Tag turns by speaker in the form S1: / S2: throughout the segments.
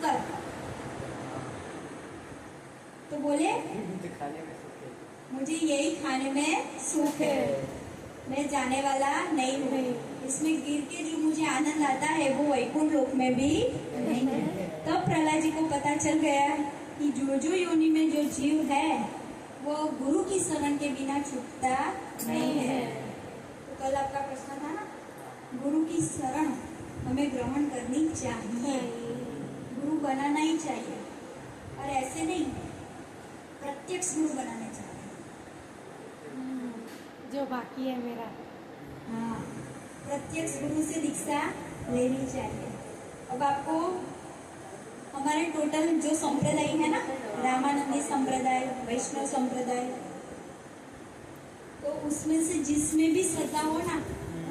S1: कर, तो बोले
S2: खाने में सुख है,
S1: मुझे यही खाने में सुख है, मैं जाने वाला नहीं हूँ। इसमें गिर के जो मुझे आनंद आता है वो वैकुंठ लोक में भी नहीं है। तब प्रहलाद जी को पता चल गया कि जो योनि में जो जीव है वो गुरु की शरण के बिना छूटता नहीं है। तो कल आपका प्रश्न था ना, गुरु की शरण हमें ग्रहण करनी चाहिए, गुरु बनाना ही चाहिए, और ऐसे नहीं प्रत्यक्ष गुरु बनाने चाहिए।
S3: जो बाकी है मेरा,
S1: हाँ, प्रत्यक्ष गुरु से दीक्षा लेनी चाहिए। अब आपको हमारे टोटल जो संप्रदाय है ना, रामानंदी संप्रदाय, वैष्णव संप्रदाय, तो उसमें से जिसमें भी श्रद्धा हो ना,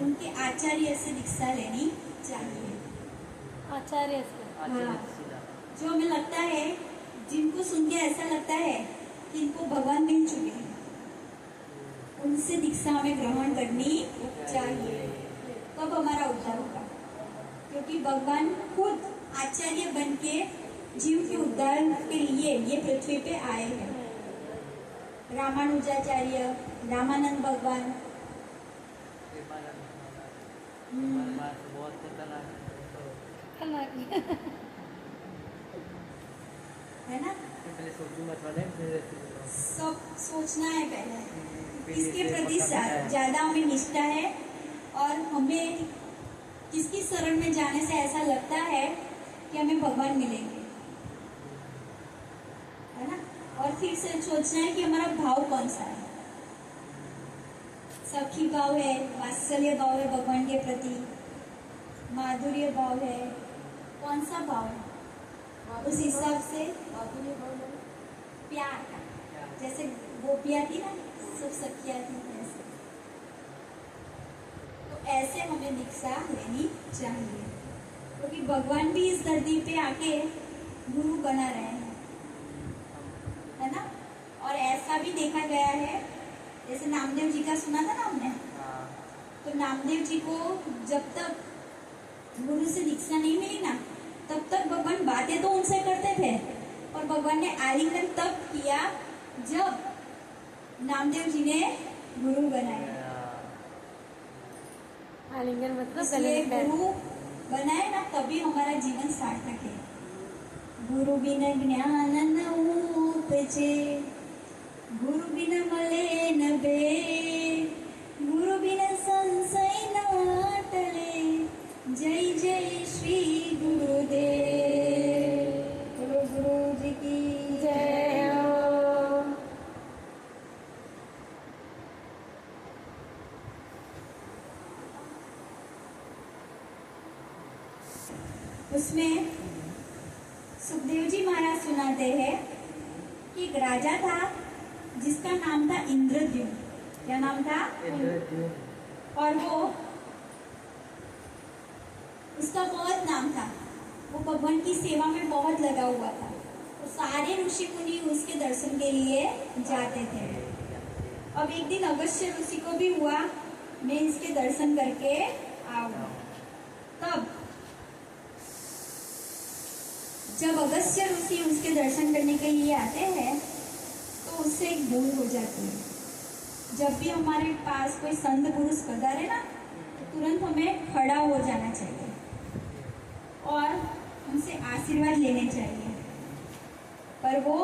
S1: उनके आचार्य से दीक्षा लेनी चाहिए।
S3: आचार्य से,
S1: हाँ, जो हमें लगता है, जिनको सुन के ऐसा लगता है कि इनको भगवान मिल चुके हैं, उनसे दीक्षा हमें ग्रहण करनी चाहिए। तब हमारा उद्धार होगा, क्योंकि भगवान खुद आचार्य बन के जीव के उद्धार के लिए ये पृथ्वी पे आए हैं। रामानुजाचार्य, रामानंद भगवान, है ना, सब सोचना है पहले किसके प्रति ज्यादा हमें निष्ठा है, और हमें किसकी शरण में जाने से ऐसा लगता है कि हमें भगवान मिलेंगे, है ना। और फिर से सोचना है कि हमारा भाव कौन सा है, सखी भाव है, वात्सल्य भाव है भगवान के प्रति, माधुर्य भाव है, कौन सा भाव है, उस हिसाब से प्यार का, जैसे गोपियाँ थी ना, सब सखियाँ थी, ऐसे तो ऐसे हमें दीक्षा लेनी चाहिए, क्योंकि भगवान भी इस धरती पे आके गुरु बना रहे हैं, है ना। और ऐसा भी देखा गया है, जैसे नामदेव जी का सुना था ना हमने, तो नामदेव जी को जब तक गुरु से दीक्षा नहीं मिली ना, तब तक भगवान बातें तो उनसे करते थे, और भगवान ने आलिंगन तब किया जब नामदेव जी ने गुरु बनाया।
S3: आलिंगन मतलब
S1: इसलिए गुरु बनाए ना, तभी हमारा जीवन सार्थक है। गुरु बिन ज्ञान न उपजे, गुरु बिन मले न बे, गुरु बिन संशय न टले, जय जय श्री गुरुदेव। बोलो गुरु जी की जय हो। उसमें सुखदेव जी महाराज सुनाते हैं कि एक राजा था जिसका नाम था इंद्रद्युम्न। क्या नाम था? और वो, उसका बहुत नाम था, वो भगवान की सेवा में बहुत लगा हुआ था, तो सारे ऋषि मुनि उसके दर्शन के लिए जाते थे। अब एक दिन अगस्त्य ऋषि को भी हुआ मैं इसके दर्शन करके आऊंगा। तब जब अगस्त्य ऋषि उसके दर्शन करने के लिए आते हैं तो उससे एक भूल हो जाती है। जब भी हमारे पास कोई संत पुरुष पधारे ना, तो तुरंत हमें खड़ा हो जाना चाहिए और उनसे आशीर्वाद लेने चाहिए, पर वो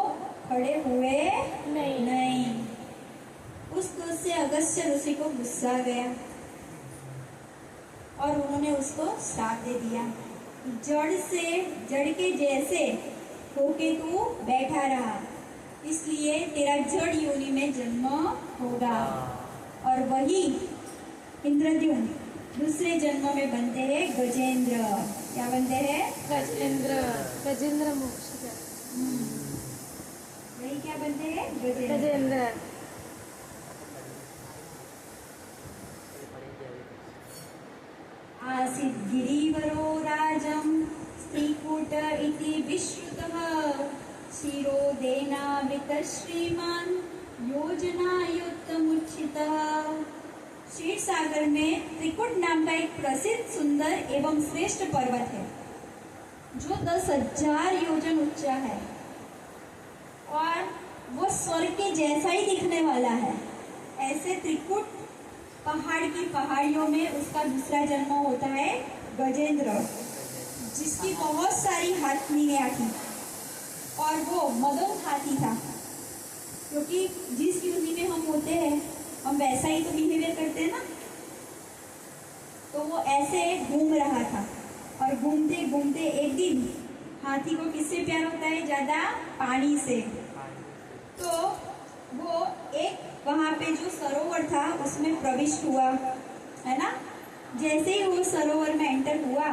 S1: खड़े हुए नहीं। उस दूध से अगस्त्य ऋषि को गुस्सा आ गया और उन्होंने उसको श्राप दे दिया, जड़ के जैसे होके तू बैठा रहा, इसलिए तेरा जड़ योनि में जन्म होगा। और वही इंद्रद्युम्न दूसरे जन्म में बनते हैं गजेंद्र। क्या बनते हैं?
S3: गजेंद्र। गजेंद्र मोक्ष।
S1: वही क्या बनते हैं?
S3: गजेंद्र।
S1: आसीत् गिरिवरो राजं स्त्रीकूट इति विश्रुतः, क्षीरोदेनावृतः श्रीमान् योजनायुक्तमुच्चितः। क्षीर सागर में त्रिकुट नाम का एक प्रसिद्ध, सुंदर एवं श्रेष्ठ पर्वत है। जो 10,000 योजन ऊंचा है और वो स्वर्ग के जैसा ही दिखने वाला है। ऐसे त्रिकुट पहाड़ की पहाड़ियों में उसका दूसरा जन्म होता है गजेंद्र, जिसकी बहुत सारी हाथियां थी और वो मदन हाथी था, क्योंकि जिस योनि में हम होते हैं हम वैसा ही तो बिहेवियर करते हैं ना। तो वो ऐसे घूम रहा था और घूमते घूमते एक दिन हाथी को किससे प्यार होता है ज्यादा? पानी से। तो वो एक वहां पे जो सरोवर था उसमें प्रविष्ट हुआ, है ना। जैसे ही वो सरोवर में एंटर हुआ,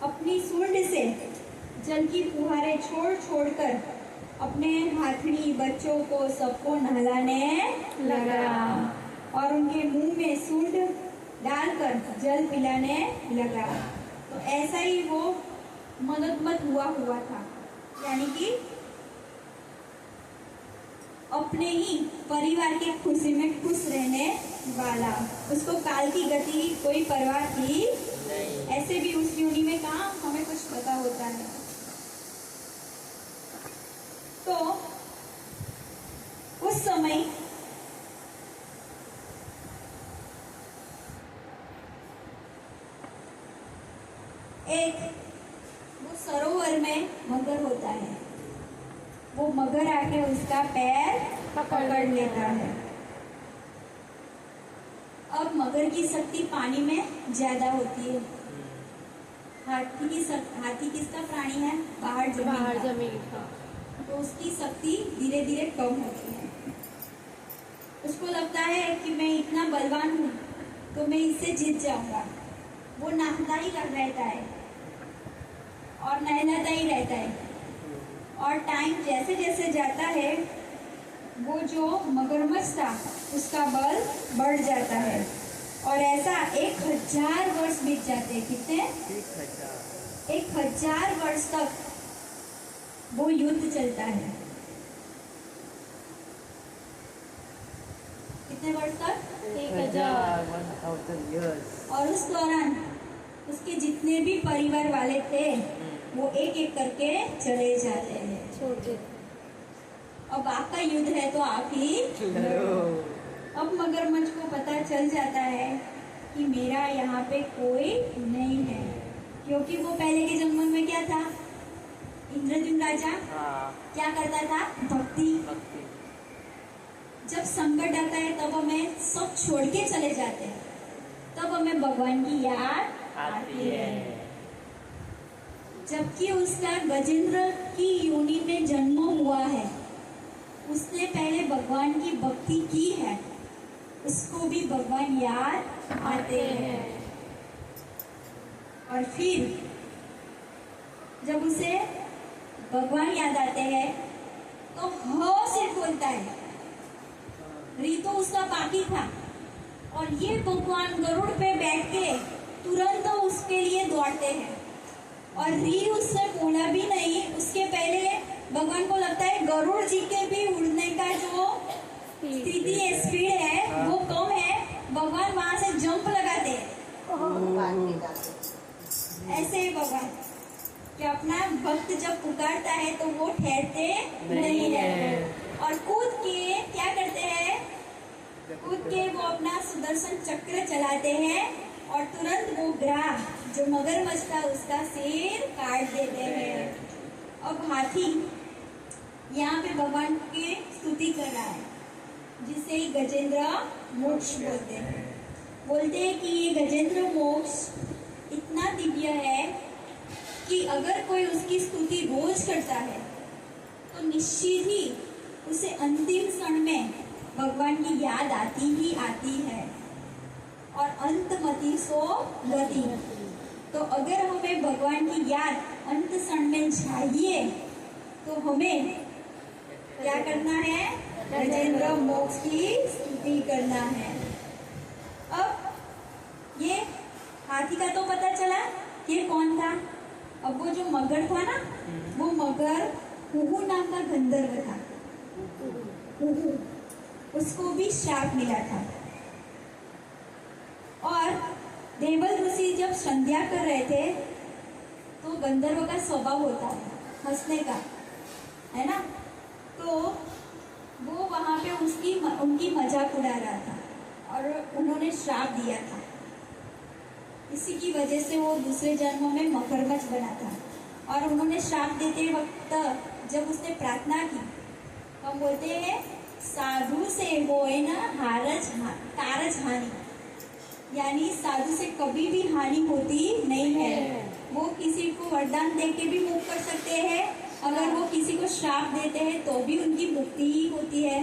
S1: अपनी सूंड से जल की फुहारें छोड़ छोड़कर अपने हाथनी बच्चों को सबको नहलाने लगा और उनके मुंह में सूंड डालकर जल पिलाने लगा। तो ऐसा ही वो मददमत हुआ था, यानी कि अपने ही परिवार की खुशी में खुश रहने वाला। उसको काल की गति की कोई परवाह थी ऐसे भी उस योनि में कहाँ हमें कुछ पता होता है। तो उस समय एक वो सरोवर में मगर होता है, वो मगर आके उसका पैर पकड़ लेता है। अब मगर की शक्ति पानी में ज्यादा होती है। हाथी किसका प्राणी है? बाहर जमीन का। तो उसकी शक्ति धीरे धीरे कम होती है। उसको लगता है कि मैं इतना बलवान हूँ तो मैं इससे जीत जाऊंगा। वो नाचता ही रहता है और नहलाता ही रहता है और टाइम जैसे जैसे जाता है वो जो मगरमच्छ था उसका बल बढ़ जाता है और ऐसा 1000 वर्ष बीत जाते हैं। कितने? 1000 वर्ष तक वो युद्ध चलता है। कितने वर्ष तक?
S2: 1000 years।
S1: और उस दौरान उसके जितने भी परिवार वाले थे वो एक एक करके चले जाते हैं।
S3: छोड़ दे।
S1: अब आपका युद्ध है तो आप ही लड़ो। अब मगरमच्छ को पता चल जाता है कि मेरा यहाँ पे कोई नहीं है, क्योंकि वो पहले के जन्म में क्या था? इंद्रद्युम्न राजा क्या करता था? भक्ति। जब संकट आता है तब हमें सब छोड़ के चले जाते हैं, तब हमें भगवान की याद आती है। जबकि उसका गजेंद्र की योनि में जन्म हुआ है, उसने पहले भगवान की भक्ति की है, उसको भी भगवान याद आते हैं। और फिर जब उसे भगवान याद आते हैं तो हो से बोलता है। री तो उसका बाकी था और ये भगवान गरुड़ पे बैठ के तुरंत उसके लिए दौड़ते हैं और री उससे बोला भी नहीं। उसके पहले भगवान को लगता है गरुड़ जी के भी उड़ने का जो स्थिति है, स्पीड है वो कम है। भगवान वहां से जंप लगाते हैं। ऐसे ही भगवान कि अपना भक्त जब पुकारता है तो वो ठहरते नहीं है और कूद के क्या करते हैं? कूद के वो अपना सुदर्शन चक्र चलाते हैं और तुरंत वो ग्राह जो मगरमच्छ था उसका सिर काट देते हैं। अब हाथी यहाँ पे भगवान की स्तुति कर रहा है, जिसे गजेंद्र मोक्ष बोलते हैं। बोलते हैं कि ये गजेंद्र मोक्ष इतना दिव्य है कि अगर कोई उसकी स्तुति रोज करता है तो निश्चित ही उसे अंतिम क्षण में भगवान की याद आती ही आती है। और अंतमति सो गति। तो अगर हमें भगवान की याद अंत क्षण में चाहिए तो हमें क्या करना है? गजेंद्र मोक्ष की स्तुति करना है। अब ये हाथी का तो पता चला ये कौन था। अब वो जो मगर था ना, वो मगर हुहू नाम का गंधर्व था। हुहू, उसको भी श्राप मिला था और देवल ऋषि जब संध्या कर रहे थे तो गंधर्व का स्वभाव होता है हंसने का, है ना। तो वो वहां पे उनकी मजाक उड़ा रहा था और उन्होंने श्राप दिया था। इसी की वजह से वो दूसरे जन्म में मगरमच्छ बना था। और उन्होंने श्राप देते वक्त जब उसने प्रार्थना की, हम बोलते हैं साधु से होए ना कारज हानि, यानी साधु से कभी भी हानि होती नहीं है। वो किसी को वरदान दे के भी मुक्त कर सकते हैं, अगर वो किसी को श्राप देते हैं तो भी उनकी मुक्ति ही होती है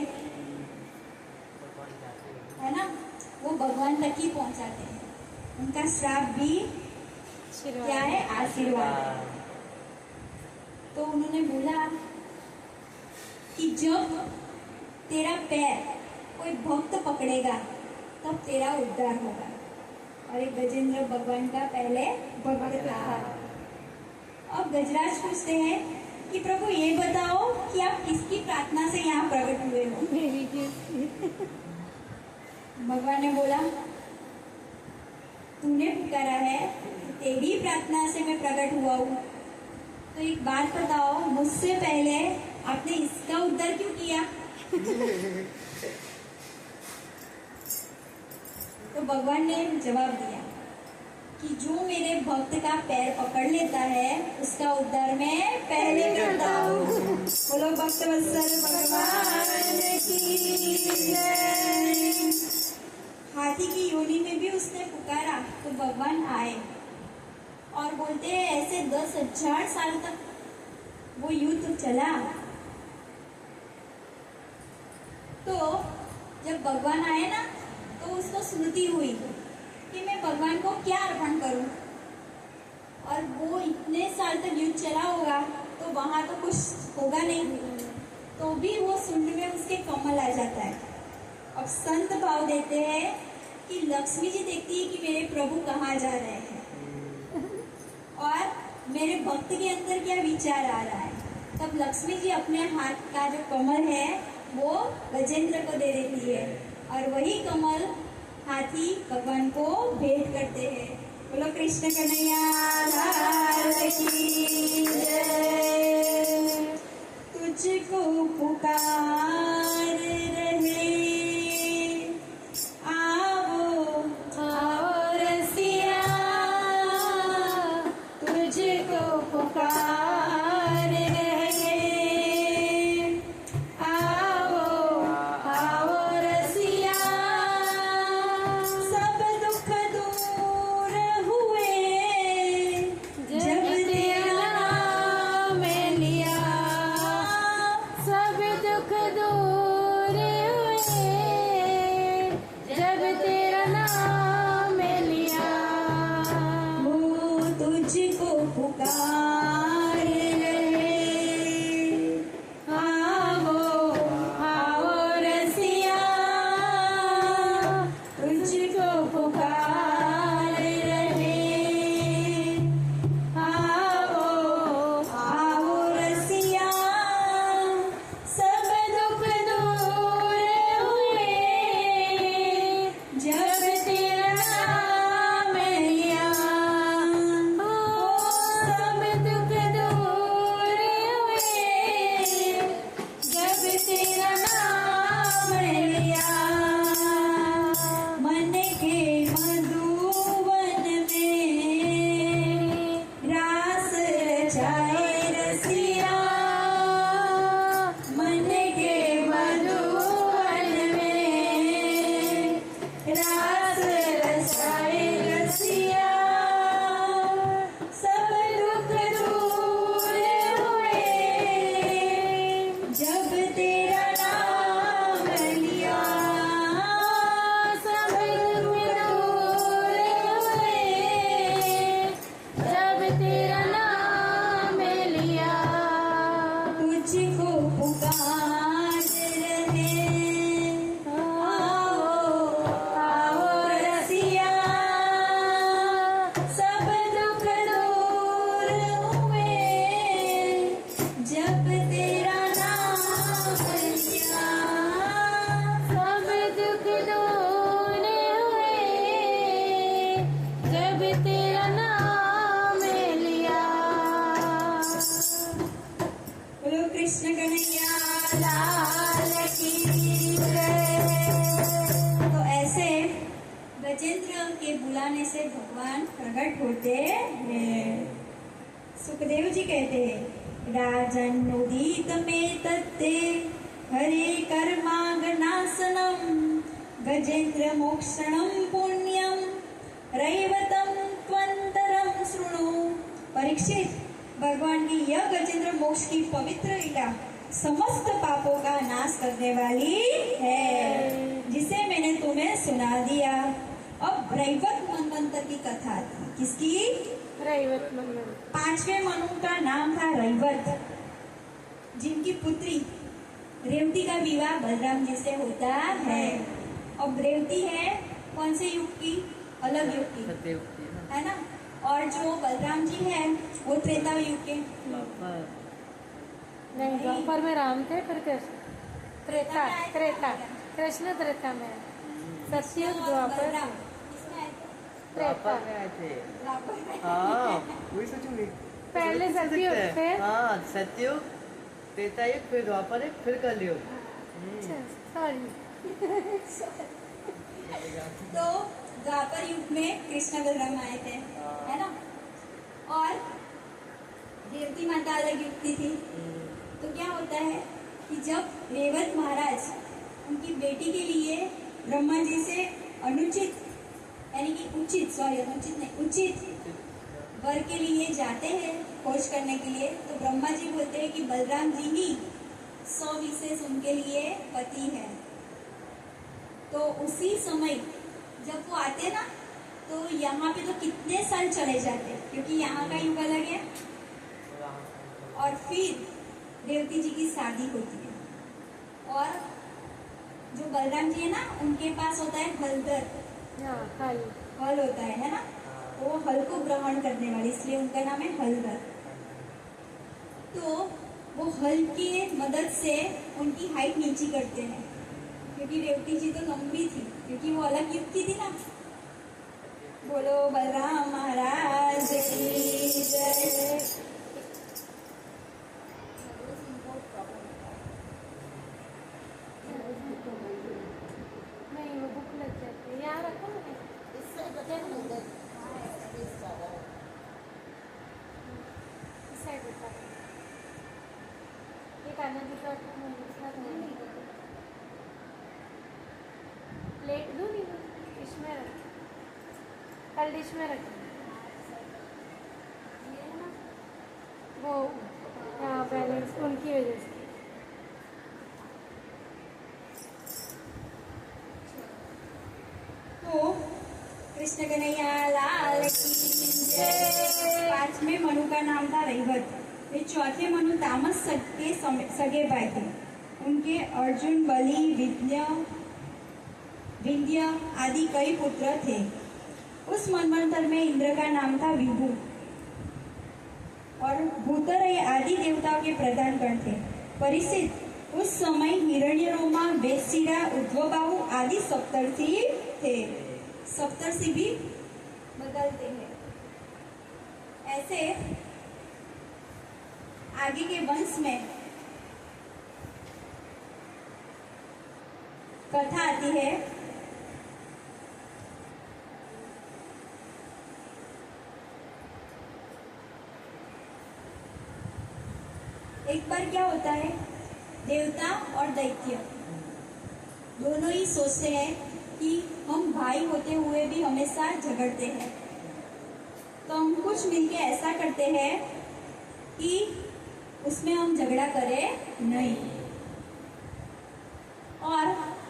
S1: ना। वो भगवान तक ही पहुंचाते हैं, उनका श्राप भी क्या है, आशीर्वाद है। तो उन्होंने बोला कि जब तेरा पैर कोई भक्त पकड़ेगा तब तेरा उद्धार होगा। और एक गजेंद्र भगवान का पहले भक्त था। अब गजराज पूछते हैं कि प्रभु ये बताओ कि आप किसकी प्रार्थना से यहाँ प्रकट हुए हो। भगवान ने बोला तूने पुकारा है, तेरी प्रार्थना से मैं प्रकट हुआ हूँ। तो एक बात बताओ, मुझसे पहले आपने इसका उद्धार क्यों किया? तो भगवान ने जवाब दिया कि जो मेरे भक्त का पैर पकड़ लेता है उसका उद्धार मैं पहले करता हूँ। बोलो भक्त वत्सल भगवान की जय। हाथी की योनि में भी उसने पुकारा तो भगवान आए और बोलते हैं ऐसे 10,000 साल तक वो युद्ध चला। तो जब भगवान आए ना तो उसको स्मृति हुई कि मैं भगवान को क्या अर्पण करूं। और वो इतने साल तक युद्ध चला होगा तो वहां तो कुछ होगा नहीं, तो भी वो सुंड में उसके कमल आ जाता है। अब संत भाव देते हैं कि लक्ष्मी जी देखती है कि मेरे प्रभु कहाँ जा रहे हैं और मेरे भक्त के अंदर क्या विचार आ रहा है। तब लक्ष्मी जी अपने हाथ का जो कमल है वो गजेंद्र को दे देती है और वही कमल हाथी भगवान को भेंट करते हैं। बोलो कृष्ण कन्हैया लाल की जय। तुझको पुकार रहे आओ आओ रसिया, तुझको पुकार रहे आओ आओ रसिया। सब दुख दूर हुए जब तेरा नाम लिया।
S3: सब दुख दूर हुए जब तेरा नाम लिया।
S1: वो तुझको पुकार रहे आओ आओ रसिया, तुझको पुकार रहे आओ आओ रसिया। सब दुख दूर हुए जब तेरा नाम लिया।
S3: सब दुख दूर हुए जब तेरा नाम लिया।
S1: मन के मधुवन में रास रचाए रसिया। मन के मधुवन में रास रचाए रसिया। सब दुख दूर हुए जब तेरा नाम लिया।
S3: सब दुख दूर हुए जब तेरा नाम
S1: प्रकट होते हैं। सुखदेव जी कहते हैं राजन उदित में तत्ते हरे कर्मागनाशनम गजेंद्र मोक्षणम पुण्यम रैवतम त्वंतरम शृणु। परीक्षित, भगवान की यह गजेंद्र मोक्ष की पवित्र लीला समस्त पापों का नाश करने वाली है, जिसे मैंने तुम्हें सुना दिया। अब रैवत मनवंतर की कथा थी। किसकी?
S3: रैवत मनवंतर।
S1: 5वें मनु का नाम था रैवत, जिनकी पुत्री रेवती का विवाह बलराम जी से होता है। अब रेवती है कौन से युग की? अलग युग की,
S2: सत्ययुग की ना।
S1: है ना। और जो बलराम जी है वो त्रेता युग के।
S3: नहीं, द्वापर में राम थे, फिर कृष्ण। त्रेता,
S1: में आए थे।
S3: त्रेता, कृष्ण त्रेता में। सतयुग, द्वापर,
S1: बलराम किसमें आए थे?
S3: त्रेता।
S2: द्वापर में आए थे।
S1: द्वापर में।
S2: हाँ, वही सोचूंगी।
S3: पहले सतयुग, फिर
S2: हाँ, सतयुग, त्रेतायुग, फिर द्वापर युग, फिर कलयुग।
S3: सॉरी।
S1: तो द्वापर युग में कृष्ण बलराम आए थे, है ना। और रेवती माता अलग युग की थी। तो क्या होता है कि जब रेवत महाराज उनकी बेटी के लिए ब्रह्मा जी से अनुचित यानी कि अनुचित नहीं, उचित वर के लिए जाते हैं खोज करने के लिए, तो ब्रह्मा जी बोलते हैं कि बलराम जी ही सविशेष उनके लिए पति है। तो उसी समय जब वो आते ना, तो यहाँ पे तो कितने साल चले जाते, क्योंकि यहाँ का युग अलग है। और फिर रेवती जी की शादी होती है, और जो बलराम जी है ना, उनके पास होता है हलदर,
S3: हाँ, हल।
S1: हल होता है ना। तो वो हल को ग्रहण करने वाली, इसलिए उनका नाम है हलदर। तो वो हल की मदद से उनकी हाइट नीची करते हैं, क्योंकि रेवती जी तो लंबी थी, क्योंकि वो अलग युग की थी ना। बोलो बलराम महाराज की जय।
S3: नहीं, वो भूख लग जाती है। यहाँ रखो ना। इस साइड रखा है। एक आना दिखा प्लेट दूँ नहीं, डिश में रख, कल डिश में रख। वो यहाँ बैलेंस उनकी वजह से।
S1: तो कृष्ण कन्हैया लाल की जय। 5वें मनु का नाम था रैवत। वे चौथे मनु तामस के सगे भाई थे। उनके अर्जुन, बलि, विंध्य आदि कई पुत्र थे। उस मनवंतर में इंद्र का नाम था विभु, और भूतरय आदि देवताओं के प्रधान गण थे। परीक्षित, उस समय हिरण्यरोमा, वेशिरा, उद्वबाहु आदि सप्तर्षि थे। सप्तर्षि भी बदलते हैं। ऐसे आगे के वंश में कथा आती है। एक बार क्या होता है, देवता और दैत्य दोनों ही सोचते हैं कि हम भाई होते हुए भी हमेशा झगड़ते हैं, तो हम कुछ मिलके ऐसा करते हैं कि उसमें हम झगड़ा करें नहीं। और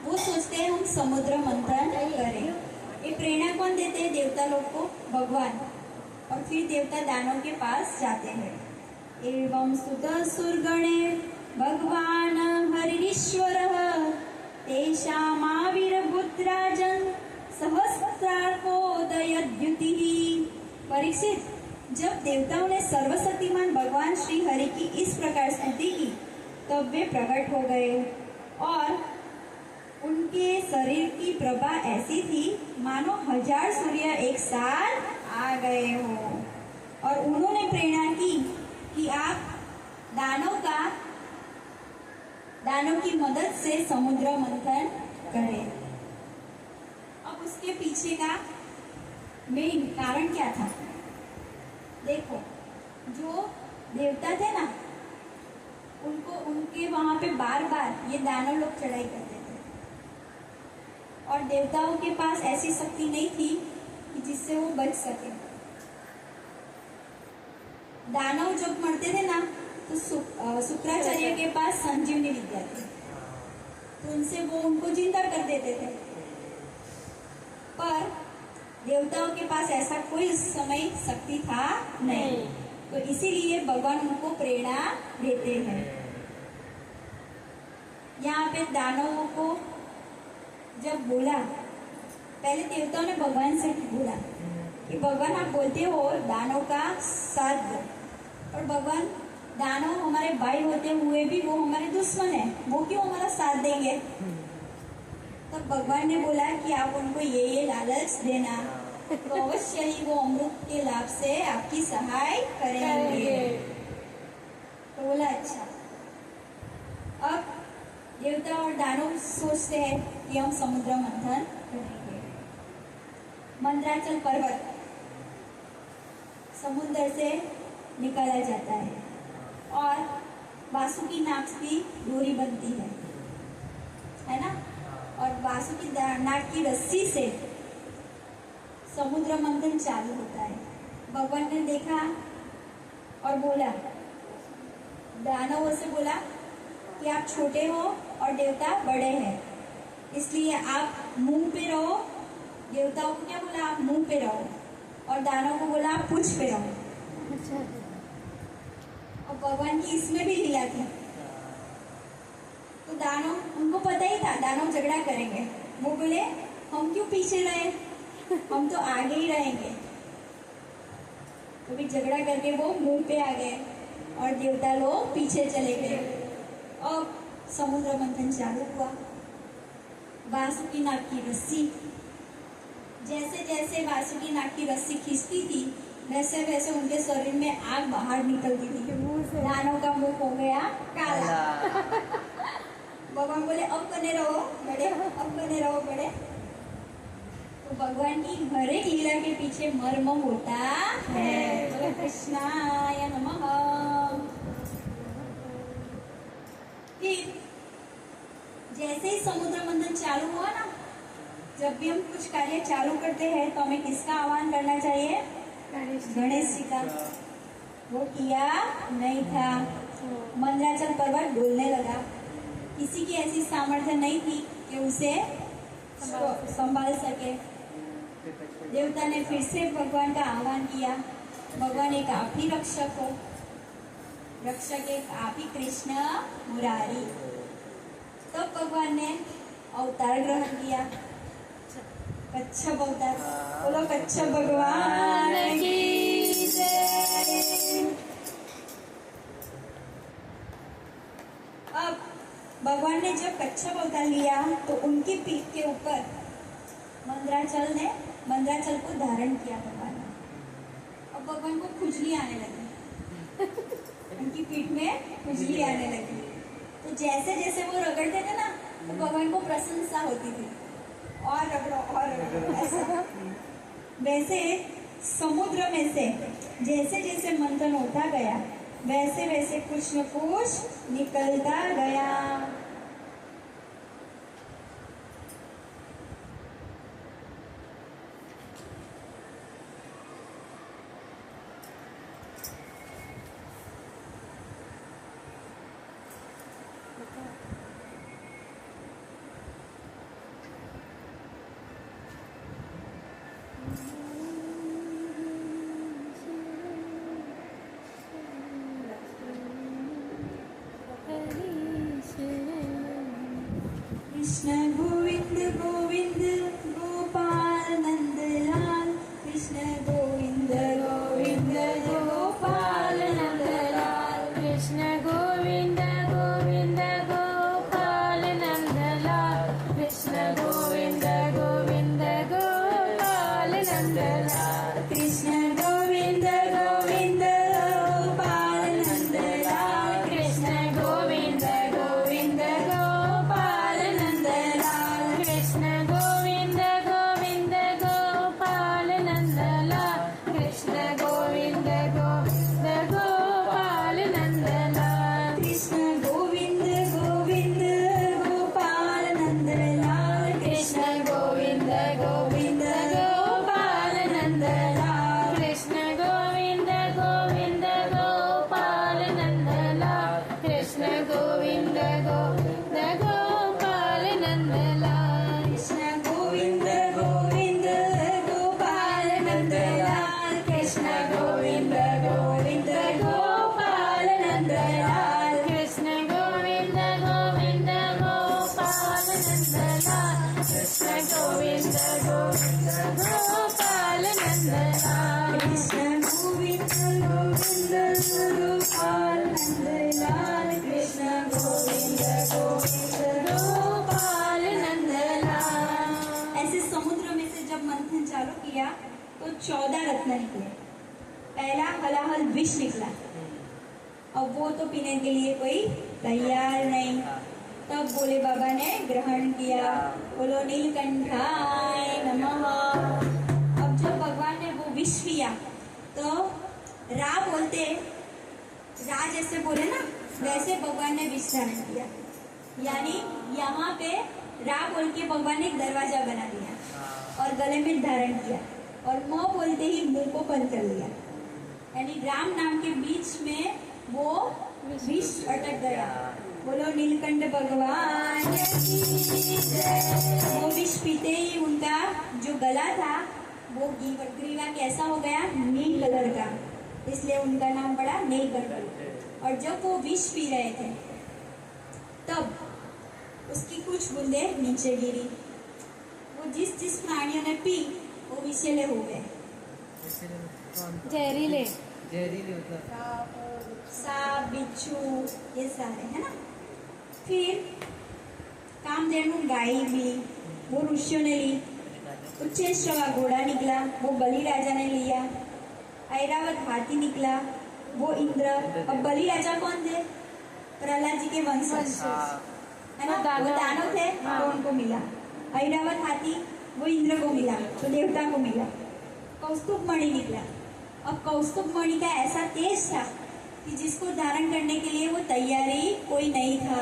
S1: वो सोचते हैं हम समुद्र मंथन करें। ये प्रेरणा कौन देते हैं? देवता लोग को, भगवान। और फिर देवता दानव के पास जाते हैं। एवं सुतसुरगणे भगवान हरिश्वरः तेषामाविर्भूतराजन् सहस्रार्कोदयद्युतिः। परीक्षित, जब देवताओं ने सर्वशक्तिमान भगवान श्री हरि की इस प्रकार स्तुति की, तब वे प्रकट हो गए, और उनके शरीर की प्रभा ऐसी थी मानो 1000 सूर्य एक साथ आ गए हो। और उन्होंने प्रेरणा की कि आप दानव की मदद से समुद्र मंथन करें। अब उसके पीछे का मेन कारण क्या था? देखो, जो देवता थे ना, उनको उनके वहां पे बार बार ये दानव लोग चढ़ाई करते थे, और देवताओं के पास ऐसी शक्ति नहीं थी कि जिससे वो बच सके। दानव जब मरते थे ना, तो शुक्राचार्य के पास संजीवनी विद्या थी, तो उनसे वो उनको जिंदा कर देते थे। पर देवताओं के पास ऐसा कोई समय शक्ति था नहीं, तो इसीलिए भगवान उनको प्रेरणा देते हैं। यहाँ पे दानवों को जब बोला, पहले देवताओं ने भगवान से बोला कि भगवान आप बोलते हो दानव का साथ दो, और भगवान दानव हमारे भाई होते हुए भी वो हमारे दुश्मन है, वो क्यों हमारा साथ देंगे? तब भगवान ने बोला कि आप उनको ये लालच देना, तो अवश्य ही वो अमृत के लाभ से आपकी सहाय करेंगे। तो बोला अच्छा। अब देवता और दानव सोचते हैं कि हम समुद्र मंथन करेंगे। मंदराचल पर्वत समुद्र से निकाला जाता है और वासुकी नाग की डोरी बनती है ना, और वासुकी नाग की रस्सी से समुद्र मंथन चालू होता है। भगवान ने देखा और बोला, दानवों से बोला कि आप छोटे हो और देवता बड़े हैं, इसलिए आप मुंह पे रहो। देवताओं को क्या बोला? आप मुंह पे रहो, और दानव को बोला आप पूंछ पे रहो। और भगवान की इसमें भी लीला थी। तो दानव, उनको पता ही था दानव झगड़ा करेंगे, वो बोले हम क्यों पीछे रहे, हम तो आगे ही रहेंगे। तो भी झगड़ा करके वो मुंह पे आ गए और देवता लोग पीछे चले गए, और समुद्र मंथन चालू हुआ। वासुकी नाग की रस्सी, जैसे जैसे वासुकी नाग की रस्सी खींचती थी, वैसे वैसे उनके शरीर में आग बाहर निकलती थी। दानव का मुंह हो गया काला। भगवान बोले अब बने रहो बड़े, अब बने रहो बड़े। तो भगवान की हर एक लीला के पीछे मर्म होता है। बोले कृष्णाय नमः। फिर जैसे ही समुद्र मंथन चालू हुआ ना, जब भी हम कुछ कार्य चालू करते हैं तो हमें किसका आह्वान करना चाहिए? गणेश जी का। वो किया नहीं था। मंदराचल पर्वत डोलने लगा। किसी की ऐसी सामर्थ्य नहीं थी कि उसे संभाल सके। देवता ने फिर से भगवान का आह्वान किया। भगवान एक आप ही रक्षक हो, रक्षक एक आप ही कृष्ण मुरारी। तब भगवान ने अवतार ग्रहण किया, कच्छप अवतार। बोलो कच्छप भगवान की जय। अब भगवान ने जब कच्छप अवतार लिया तो उनकी पीठ के ऊपर मंदराचल को धारण किया भगवान ने। अब भगवान को खुजली आने लगी, उनकी पीठ में खुजली आने लगी। तो जैसे जैसे वो रगड़ते थे ना, तो भगवान को प्रशंसा होती थी, और रगड़ो ऐसा। वैसे समुद्र में से जैसे जैसे मंथन होता गया, वैसे वैसे कुछ न कुछ निकलता गया।
S3: Shri गोपाल नंदलाल
S1: कृष्ण गोविंद गोविंद गोपाल नंदलाल कृष्ण गोविंद गोविंद
S3: गोपाल नंदलाल।
S1: ऐसे समुद्र में से जब मंथन चालू किया तो 14 रत्न निकले। पहला हलाहल विष निकला। अब वो तो पीने के लिए कोई तैयार नहीं। तब बोले बाबा ने ग्रहण किया। बोलो नीलकंठाय नमः। अब जब भगवान ने वो विष पिया तो रा बोलते, रा जैसे बोले ना वैसे भगवान ने विष धारण किया। यानी यहाँ पे रा बोल के भगवान ने एक दरवाजा बना दिया और गले में धारण किया और म बोलते ही मुंह को बंद कर लिया। यानी राम नाम के बीच में वो विष अटक गया। बोलो नीलकंठ भगवान की जय। वो विष पीते ही उनका जो गला था वो ग्रीवा कैसा हो गया, नील कलर का, इसलिए उनका नाम पड़ा नीलकंठ। और जब वो विष पी रहे थे तब उसकी कुछ बूंदे नीचे गिरी। वो जिस जिस प्राणियों ने पी वो विषैले हो गए।
S3: जहरीले
S2: जहरीले मतलब
S1: सांप बिच्छू ये सारे है ना। फिर कामधेनु गाय भी वो ऋषियों ने ली। उच्चेश्वर का घोड़ा निकला, वो बलि राजा ने लिया। ऐरावत हाथी निकला, वो इंद्र। अब बलि राजा कौन थे? प्रहलाद जी के वंशज है ना। वो दानव थे तो उनको मिला। ऐरावत हाथी वो इंद्र को मिला तो देवता को मिला। कौस्तुभ मणि निकला। अब कौस्तुभ मणि का ऐसा तेज था कि जिसको धारण करने के लिए वो तैयारी कोई नहीं था,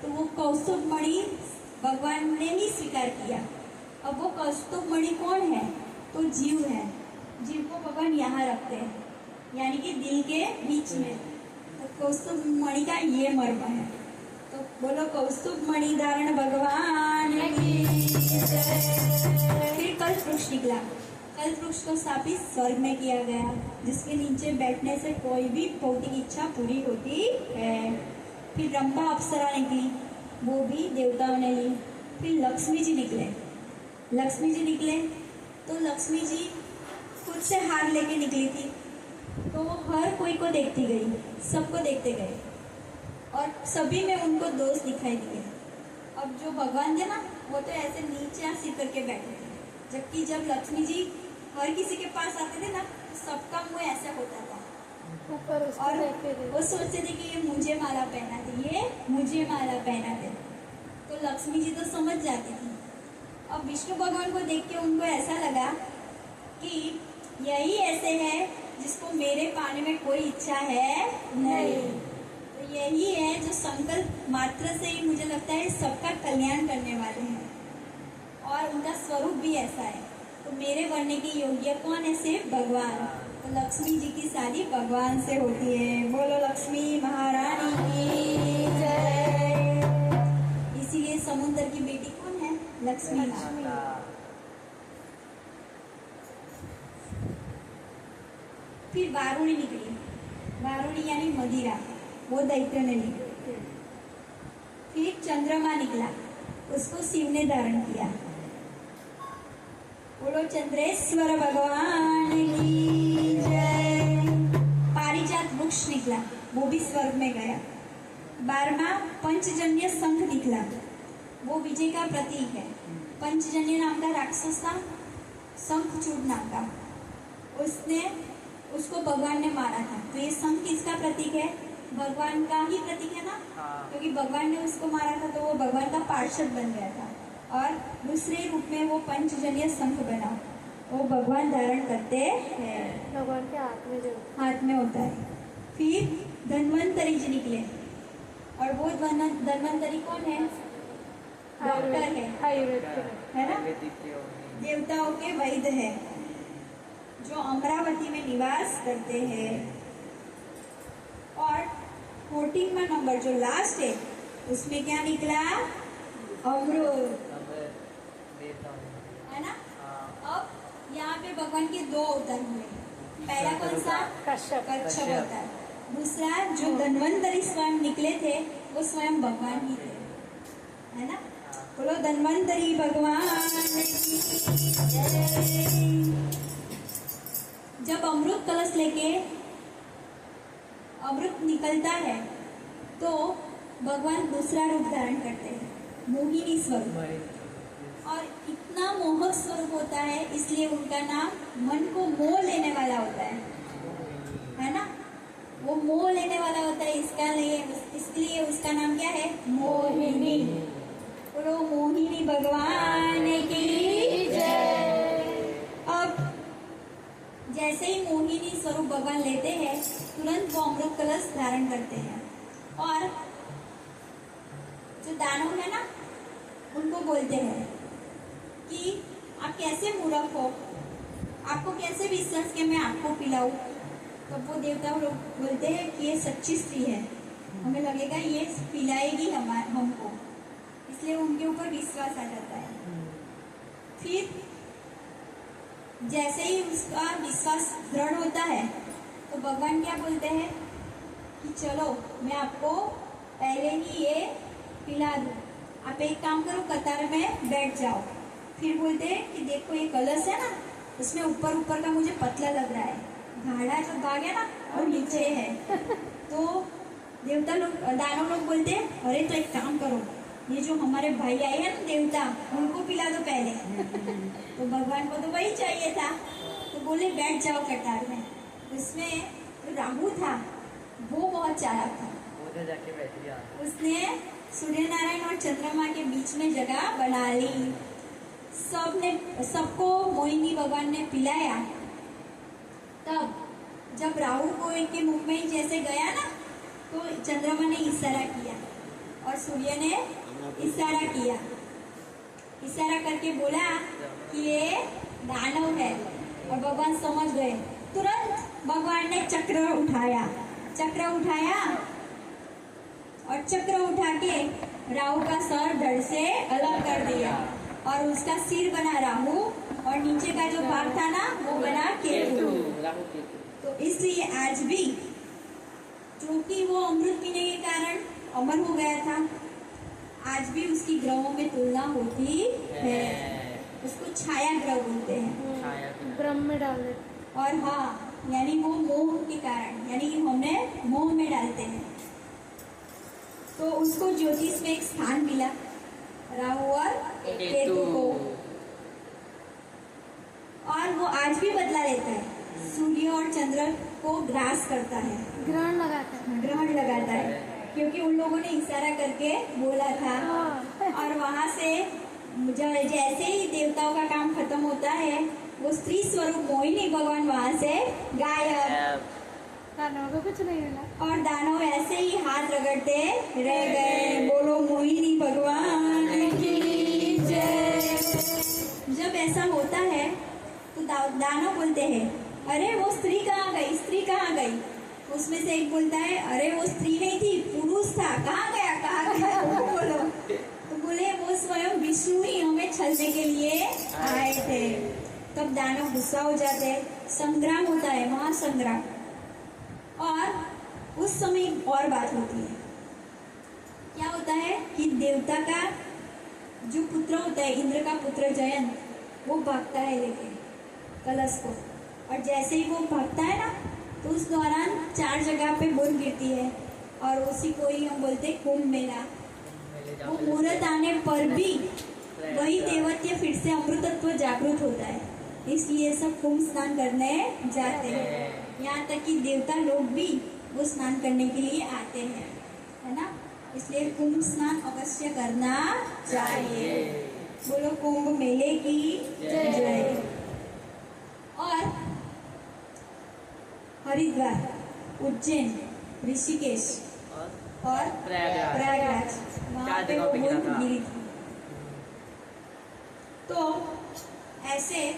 S1: तो वो कौस्तुभ मणि भगवान ने ही स्वीकार किया। अब वो कौस्तुभ मणि कौन है? तो जीव है। जीव को भगवान यहाँ रखते हैं, यानी कि दिल के बीच में। तो कौस्तुभ मणि का ये मर्म है। तो बोलो कौस्तुभ मणि धारण भगवान की जय। फिर कल्प वृक्ष निकला। कल्प वृक्ष को स्थापित स्वर्ग में किया गया, जिसके नीचे बैठने से कोई भी भौतिक इच्छा पूरी होती है। फिर रंभा अप्सरा निकली, वो भी देवताओं ने ली। फिर लक्ष्मी जी निकले। लक्ष्मी जी निकले तो लक्ष्मी जी खुद से हार लेके निकली थी, तो वो हर कोई को देखती गई, सबको देखते गए और सभी में उनको दोष दिखाई दिए। अब जो भगवान थे ना वो तो ऐसे नीचे सिर करके बैठे थे, जबकि जब लक्ष्मी जी हर किसी के पास आते थे ना तो सबका मुंह ऐसा होता था
S3: ऊपर उसको
S1: और
S3: देखते थे।
S1: वो सोचते थे कि ये मुझे माला पहना दे, ये मुझे माला पहना दे। तो लक्ष्मी जी तो समझ जाती थी। अब विष्णु भगवान को देख के उनको ऐसा लगा कि यही ऐसे है जिसको मेरे पाने में कोई इच्छा है नहीं। तो यही है जो संकल्प मात्र से ही मुझे लगता है सबका कल्याण करने वाले हैं और उनका स्वरूप भी ऐसा है। तो मेरे बनने के योग्य कौन है? सिर्फ भगवान। तो लक्ष्मी जी की शादी भगवान से होती है। बोलो लक्ष्मी महारानी की जय। इसीलिए समुद्र की बेटी कौन है? लक्ष्मी माँ। फिर वारुणी निकली। वारुणी यानी मदिरा, वो दैत्य ने ली। फिर चंद्रमा निकला, उसको शिव ने धारण किया। बोलो चंद्रेश्वर भगवान की जय। पारिजात वृक्ष निकला, वो भी स्वर्ग में गया। 12वां पंचजन्य शंख निकला, वो विजय का प्रतीक है। पंचजन्य नाम का राक्षस था, शंखचूड़ नाम का, उसने उसको भगवान ने मारा था। तो ये शंख किसका प्रतीक है? भगवान का ही प्रतीक है ना, क्योंकि भगवान ने उसको मारा था तो वो भगवान का पार्षद बन गया था। और दूसरे रूप में वो पंचजन्य शंख बना, वो भगवान धारण करते हैं।
S3: भगवान के हाथ में जो
S1: हाथ में होता है। फिर धन्वंतरी जी निकले और वो धन्वंतरी कौन है? डॉक्टर है,
S3: आयुर्वेद के
S1: है ना।
S2: आयुर्वेदिक के होने।
S1: देवताओं के वैद्य है जो अमरावती में निवास करते हैं। और 14वां नंबर जो लास्ट है उसमें क्या निकला? अमृत, है ना। अब यहाँ पे भगवान के 2 अवतार हुए। पहला कौन सा?
S3: कश्यप।
S1: कच्छप अवतार। दूसरा जो धन्वंतरी स्वयं निकले थे वो स्वयं भगवान ही थे, है ना। बोलो धन्वंतरी भगवान की जय। जब अमृत कलश लेके अमृत निकलता है तो भगवान दूसरा रूप धारण करते हैं, मोहिनी स्वरूप। और इतना मोहक स्वरूप होता है, इसलिए उनका नाम मन को मोह लेने वाला होता है ना। वो मोह लेने वाला होता है, इसलिए उसका नाम क्या है, मोहिनी। बोलो मोहिनी भगवान की जय। अब जैसे ही मोहिनी स्वरूप भगवान लेते हैं, तुरंत वो अमृत कलश धारण करते हैं और जो दानव है ना, उनको बोलते हैं कि आप कैसे मूर्ख हो, आपको कैसे विश्वास कि मैं आपको पिलाऊं। तो वो देवता लोग बोलते हैं कि ये सच्ची स्त्री है, हमें लगेगा ये पिलाएगी हमको, इसलिए उनके ऊपर विश्वास आ जाता है। फिर जैसे ही उसका विश्वास दृढ़ होता है तो भगवान क्या बोलते हैं कि चलो मैं आपको पहले ही ये पिला दूं, आप एक काम करो, कतार में बैठ जाओ। फिर बोलते हैं कि देखो ये कलश है ना, उसमें ऊपर ऊपर का मुझे पतला लग रहा है, गाढ़ा जो भाग है ना वो नीचे है। तो देवता लोग, दानव लोग बोलते हैं अरे तो एक काम करो, ये जो हमारे भाई आए हैं ना देवता, उनको पिला दो पहले। तो भगवान को तो वही चाहिए था, तो बोले बैठ जाओ कतार में। उसमें जो राहु था वो बहुत चालाक था,
S2: उधर जाके बैठ गया।
S1: उसने सूर्य नारायण और चंद्रमा के बीच में जगह बना ली। सबको मोहिनी भगवान ने पिलाया। तब जब राहु को के मुंह में जैसे गया ना, तो चंद्रमा ने इशारा किया और सूर्य ने इशारा किया, इशारा करके बोला कि ये दानव है, और भगवान समझ गए। तुरंत भगवान ने चक्र उठाया और चक्र उठा के राहु का सर धड़ से अलग कर दिया और उसका सिर बना राहु और नीचे का जो भाग था ना वो बना केतु। तो इसलिए आज भी, क्योंकि वो अमृत पीने के कारण अमर हो गया था, आज भी उसकी ग्रहों में तुलना होती है। उसको छाया ग्रह बोलते हैं,
S3: ब्रह्म में डाल देते।
S1: और हाँ, यानी वो मोह के कारण, यानी कि हमें मोह में डालते हैं। तो उसको ज्योतिष में एक स्थान मिला, राहु और केतु को, और वो आज भी बदला लेता है, सूर्य और चंद्र को ग्रास करता है,
S3: ग्रहण लगाता है,
S1: क्योंकि उन लोगों ने इशारा करके बोला था। और वहां से जैसे ही देवताओं का काम खत्म होता है, वो स्त्री स्वरूप मोहिनी भगवान वहां से गायब,
S3: दानव को कुछ नहीं मिला
S1: और दानव ऐसे ही हाथ रगड़ते रह गए। बोलो मोहिनी भगवान की जय। जब ऐसा होता है तो दानव बोलते हैं अरे वो स्त्री कहाँ गई। उसमें से एक बोलता है अरे वो स्त्री नहीं थी, पुरुष था, कहाँ गया बोलो। तो बोले वो स्वयं विष्णु ही हमें छलने के लिए आए थे। तब दानव गुस्सा हो जाते हैं, संग्राम होता है, महासंग्राम। और उस समय एक और बात होती है, क्या होता है कि देवता का जो पुत्र होता है, इंद्र का पुत्र जयंत, वो भागता है लेके कलश को, और जैसे ही वो भागता है ना, तो उस दौरान 4 जगह पे बूंद गिरती है, और उसी को ही हम बोलते हैं कुंभ मेला। वो मुहूर्त आने पर भी वही देवत्य फिर से अमृतत्व जागृत होता है, इसलिए सब कुंभ स्नान करने जाते हैं। यहाँ तक कि देवता लोग भी वो स्नान करने के लिए आते हैं, है ना। इसलिए कुंभ स्नान अवश्य करना चाहिए। बोलो कुंभ मेले की जय। और हरिद्वार, उज्जैन, ऋषिकेश और प्रयागराज, वहाँ पे वो बूंद गिरी थी। तो ऐसे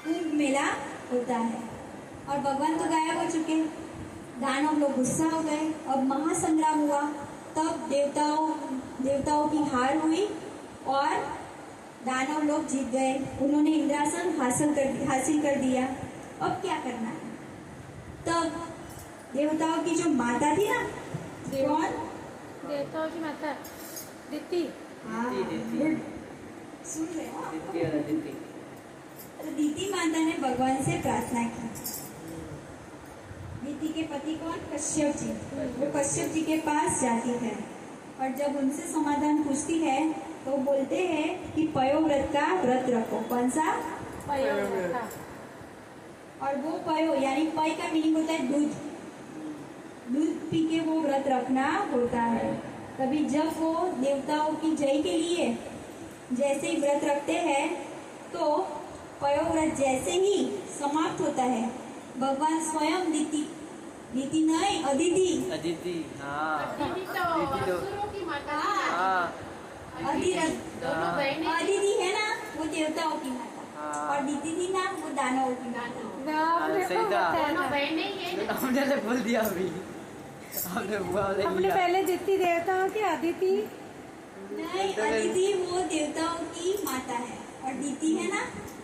S1: कुंभ मेला होता है, और भगवान तो गायब हो चुके, दानव लोग गुस्सा हो गए। अब महासंग्राम हुआ, तब देवताओं की हार हुई और दानव लोग जीत गए। उन्होंने इंद्रासन हासिल कर दिया। अब क्या करना है? तब देवताओं की जो माता थी ना, कौन?
S3: देवताओं की माता दिति।
S1: हाँ
S2: दीदी।
S1: गुड, सुन रहे हो आप?
S2: दीदी और अदिति।
S1: तो दीति माता ने भगवान से प्रार्थना की। दीति के पति कौन? कश्यप जी। वो कश्यप जी के पास जाती है और जब उनसे समाधान पूछती है तो बोलते हैं कि पयोव्रत का व्रत रखो। कौन सा?
S3: पयोव्रत का।
S1: और वो पयो यानी पय का मीनिंग होता है दूध। दूध पी के वो व्रत रखना होता है। तभी जब वो देवताओं की जय के लिए जैसे ही व्रत रखते हैं तो पयोव्रत जैसे ही समाप्त होता है, भगवान स्वयं दीति नहीं अदिति
S2: अदिति, हाँ।
S3: दीदी तो
S2: दीदी तो
S3: असुरों की माता
S1: हाँ।
S3: थी।
S2: हाँ।
S3: दोनों बहनें थी।
S1: अदिति है ना, वो देवताओं की माता,
S2: हाँ।
S1: और दीति थी ना, वो दानवों की माता।
S3: बाप रे,
S2: सही था।
S3: दोनों बहनें ही है ना।
S2: हमने तो बोल दिया अभी। हमने बुआ वाले
S3: हमने
S2: लिया।
S3: पहले जितनी देवताओं की अदिति।
S1: नहीं, अदिति वो देवताओं की माता है और दीति है ना,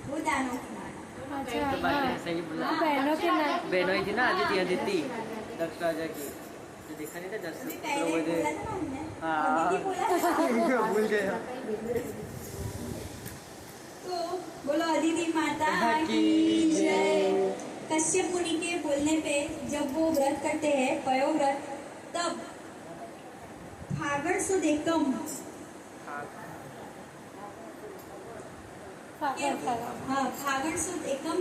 S1: वो दानवों की माता।
S3: अच्छा
S2: तो बात
S3: हाँ,
S2: सही बोला।
S3: वो बहनों के नाम।
S2: बहनों ही थी ना, अदिति अदिति दक्ष राजा की। तो देखा नहीं था दस
S1: अभी पहले बोला था ना हमने,
S2: हाँ।
S1: अदिति बोला था।
S2: भूल गया।
S1: तो बोलो अदिति माता की जय। कश्यप मुनि के बोलने पे जब वो व्रत करते हैं पयोव्रत, तब फागण सुद एकम हाँ फागण सुद एकम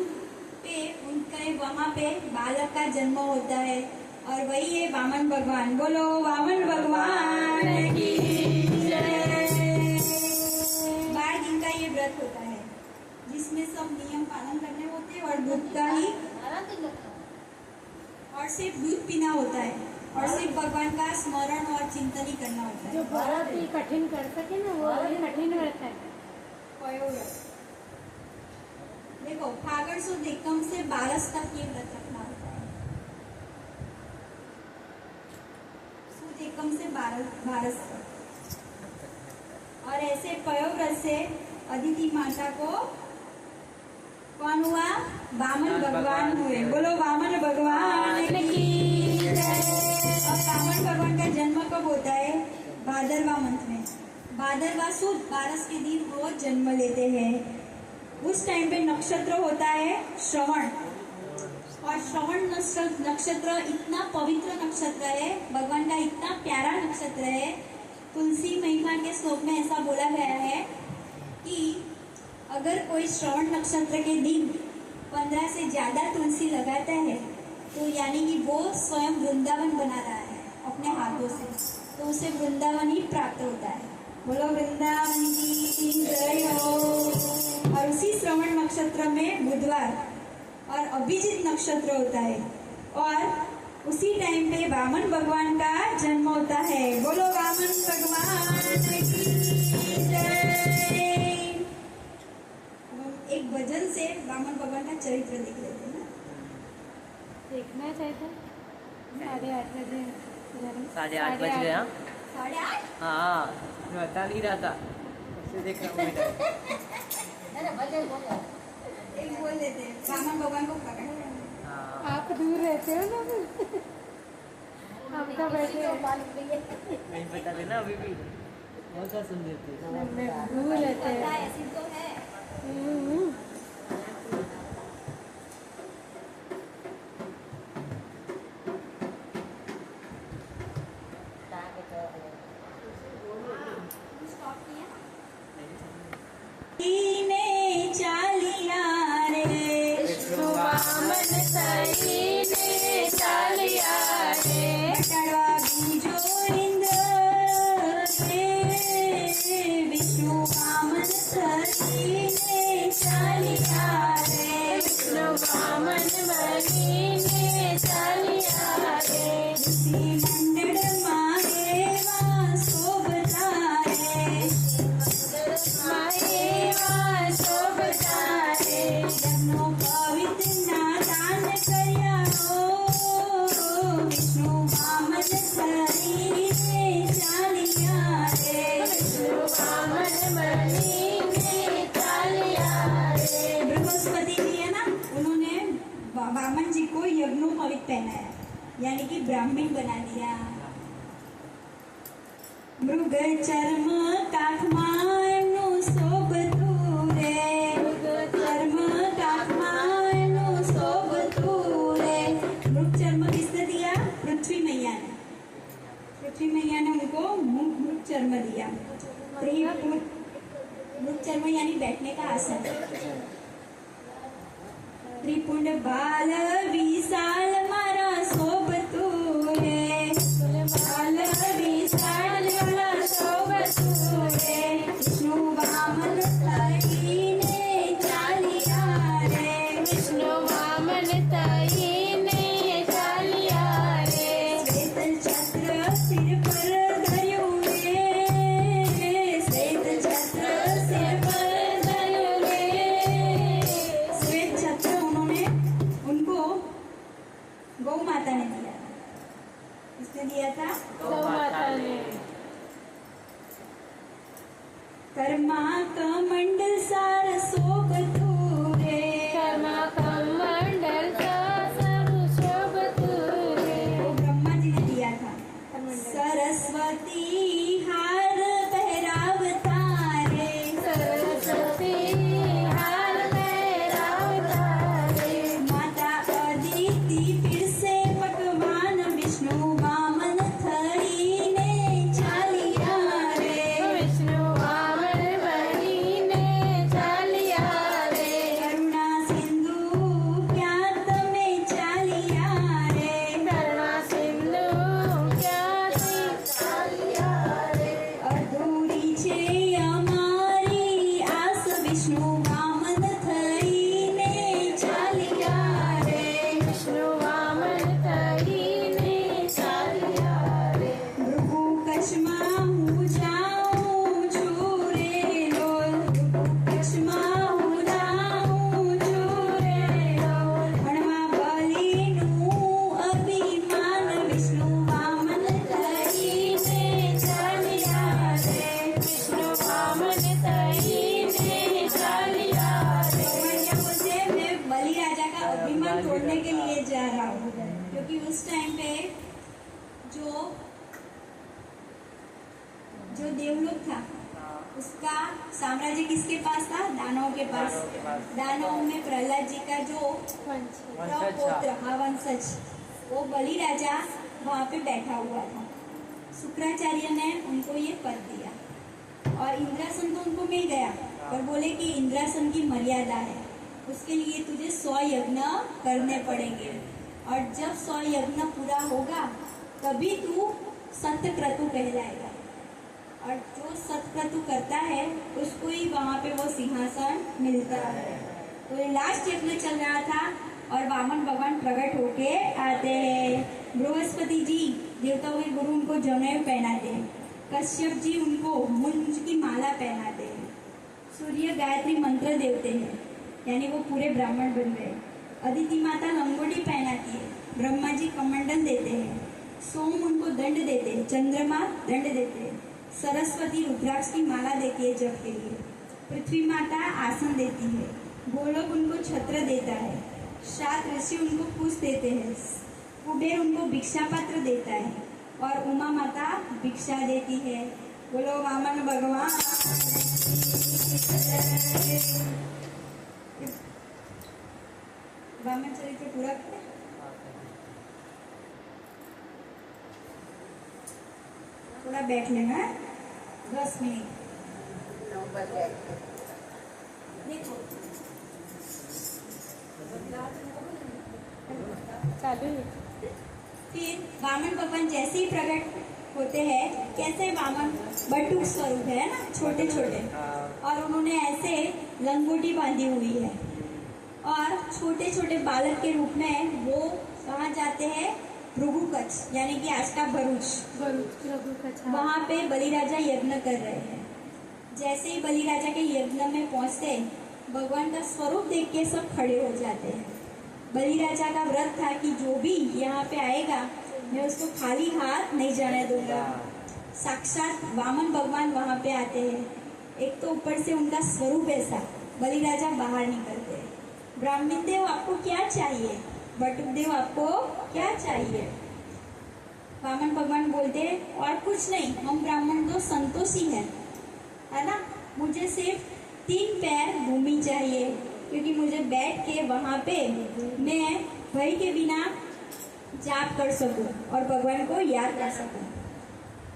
S1: पे उनके वहाँ पे बालक का जन्म होता है और वही है वामन भगवान। बोलो वामन भगवान की जय। 12 दिन का ये व्रत होता है जिसमें सब नियम पालन करने होते हैं और दूध का ही और सिर्फ दूध पीना होता है और सिर्फ भगवान का स्मरण और चिंतन ही करना होता
S3: जो
S1: है।
S3: बहुत ही कठिन कर सके ना वो ही कठिन व्रत है।
S1: पयोव्रत देखो, फागण सुद एकम से 12 तक ये व्रत रखना होता है। सुद एकम से 12 तक। और ऐसे पयोव्रत से अदिति माता को कौन हुआ? वामन भगवान हुए। बोलो वामन भगवान की जय। और वामन भगवान का जन्म कब होता है? भादरवा मंथ में। भादरवा सुद 12 के दिन वो जन्म लेते हैं। उस टाइम पे नक्षत्र होता है श्रवण, और श्रवण नक्षत्र इतना पवित्र नक्षत्र है, भगवान का इतना प्यारा नक्षत्र है। तुलसी महिमा के श्लोक में ऐसा बोला गया है कि अगर कोई श्रवण नक्षत्र के दिन 15 से ज्यादा तुलसी लगाता है तो यानी कि वो स्वयं वृंदावन बना रहा है अपने हाथों से, तो उसे वृंदावन ही प्राप्त होता है। बोलो वृंदावन की जय हो। और उसी श्रवण नक्षत्र में बुधवार और अभिजीत नक्षत्र होता है और उसी टाइम पे वामन भगवान का जन्म होता है। बोलो वामन भगवान की जय। अब हम एक भजन से वामन भगवान का चरित्र देख लेते हैं ना।
S3: देखना चाहिए था 8:30 बजे।
S2: 8:30 बज गए। हाँ
S1: 8:30
S2: हाँ, मैं बता नहीं रहा था, उसे देख रहा हूँ मैं।
S1: एक बोल देते हैं, वामन भगवान को पकड़।
S2: हाँ।
S3: आप दूर रहते हो ना फिर। हम तो बैठे हैं।
S2: नहीं पता देना अभी भी बहुत सा सुन लेते हैं।
S3: मैं दूर रहते
S1: पता
S3: हैं।
S1: है, ऐसी तो है।
S3: हम्म।
S1: स्टॉप किया। कीने चालिया रे
S3: विष्णु वामन सही ने चालिया रे।
S1: बटड़वा बीजो इंद्र रे विष्णु वामन सही ने चालिया रे।
S3: विष्णु वामन बनी ने चालिया रे।
S1: इसी मंडल माए वा शोभता रे।
S3: माएवा शोभता रे।
S1: यज्ञो पवित्र नादान कर्या हो विष्णु वामन सही ने चालिया रे।
S3: विष्णु वामन बनी ने चालिया रे।
S1: बृहस्पति जी है ना, उन्होंने वामन जी को यज्ञोपवीत पहनाया यानी कि ब्राह्मण बना दिया। મૃગ ચર્મ કાખમાં એમનું શોભતું રે, મૃગ ચર્મ કાખમાં એમનું શોભતું રે। मृग चर्म किसने दिया? पृथ्वी मैया ने। पृथ्वी मैया ने उनको मृग चर्म दिया। मृग चर्म यानी बैठने का आसन। त्रिपुंड बाल विशाल मारा शोभતું રે, बाल विशाल मारा शोभતું રે। विष्णु वामन થઈને ચાલ્યા રે,
S3: વિષ્ણુ વામન થઈને ચાલ્યા રે,
S1: શ્વેત છત્ર સિર પર ધર્યું રે, શ્વેત છત્ર સિર પર ધર્યું રે। श्वेत छत्र उन्होंने उनको गौ माता ने दिया था। किसने दिया था?
S3: ગૌ માતાને।
S1: कर्मा कमंडल सार शोभતું રે,
S3: કર્મા કમંડલ સારું શોભતું રે,
S1: वो ब्रह्मा जी ने दिया था।
S3: કમંડલ।
S1: सरस्वती हार पहरावता रे,
S3: સરસ્વતી હાર પહેરાવતા રે,
S1: माता अदिति फिर से पकवान विष्णु वामन થઈને ચાલ્યા રે।
S3: વિષ્ણુ વામન બનીને ચાલ્યા રે,
S1: કરુણા સિંધુ ક્યાં તમે ચાલ્યા રે,
S3: કરુણા સિંધુ ક્યાંથી ચાલ્યા રે,
S1: અધૂરી છે અમારી આસ વિષ્ણુ વામન થઈને ચાલ્યા રે।
S3: વિષ્ણુ વામન થઈને ચાલ્યા રે,
S1: ભૃગુ કચ્છમાં હું જાઉં છું રે લોલ, ભૃગુ કચ્છમાં હું જાઉં છું રે લોલ। હણવા બલિનું અભિમાન વિષ્ણુ વામન થઈને ચાલ્યા રે।
S3: વિષ્ણુ વામન થઈને ચાલ્યા રે,
S1: भगवान क्या बोलते हैं? मैं बलि राजा का अभिमान तोड़ने के लिए जा रहा हूँ, क्योंकि उस टाइम पे जो जो देवलोक था उसका साम्राज्य किसके पास था? दानव के पास।
S2: दानव के पास।
S1: दानव में प्रहलाद जी का जो
S3: વંશી।
S1: प्रपौत्र, हाँ वंशज, वो बलि राजा वहाँ पे बैठा हुआ था। शुक्राचार्य ने उनको ये पद दिया और इंद्रासन तो उनको मिल गया, पर बोले कि इंद्रासन की मर्यादा है, उसके लिए तुझे 100 यज्ञ करने पड़ेंगे, और जब 100 यज्ञ पूरा होगा तभी तू सत्यक्रतु कहलाएगा, और जो सत्यक्रतु करता है उसको ही वहाँ पे वो सिंहासन मिलता है। तो ये लास्ट यज्ञ चल रहा था और वामन भगवान प्रकट होके आते हैं। बृहस्पति जी देवताओं के गुरु उनको जनेऊ पहनाते हैं, कश्यप जी उनको मुंज की माला पहनाते हैं, सूर्य गायत्री मंत्र देते हैं, यानी वो पूरे ब्राह्मण बन गए। अदिति माता लंगोटी पहनाती है, ब्रह्मा जी कमंडल देते हैं, सोम उनको दंड देते हैं, चंद्रमा दंड देते हैं, सरस्वती रुद्राक्ष की माला देती है जप के लिए, पृथ्वी माता आसन देती है, गोलोक उनको छत्र देता है, 7 ऋषि उनको कुश देते हैं, कुबेर उनको भिक्षा पात्र देता है, और उमा माता भिक्षा देती है। बोलो वामन भगवान। वामन चरित्र पूरा करें। थोड़ा बैठ लेना, 10 मिनट देखो।
S3: ચાલુ છે।
S1: फिर वामन भगवान जैसे ही प्रकट होते हैं, कैसे वामन बटुक स्वरूप है ना, छोटे छोटे, और उन्होंने ऐसे लंगोटी बांधी हुई है, और छोटे छोटे बालक के रूप में वो कहाँ जाते हैं? भृगुकच्छ, यानी कि आज का भरूच,
S3: ભરૂચ રઘુકથા।
S1: वहाँ पे बलि राजा यज्ञ कर रहे हैं। जैसे ही बलि राजा के यज्ञ में पहुँचते, भगवान का स्वरूप देख के सब खड़े हो जाते हैं। बलि राजा का व्रत था कि जो भी यहाँ पे आएगा मैं उसको खाली हाथ नहीं जाने दूंगा। साक्षात वामन भगवान वहाँ पे आते हैं, एक तो ऊपर से उनका स्वरूप ऐसा, बलि राजा बाहर निकलते हैं। ब्राह्मण देव आपको क्या चाहिए? बटुक देव आपको क्या चाहिए? वामन भगवान बोलते हैं और कुछ नहीं, हम ब्राह्मण तो संतोषी है ना। मुझे सिर्फ 3 पैर भूमि चाहिए, क्योंकि मुझे बैठ के वहाँ पे मैं भय के बिना जाप कर सकूं और भगवान को याद कर सकूं।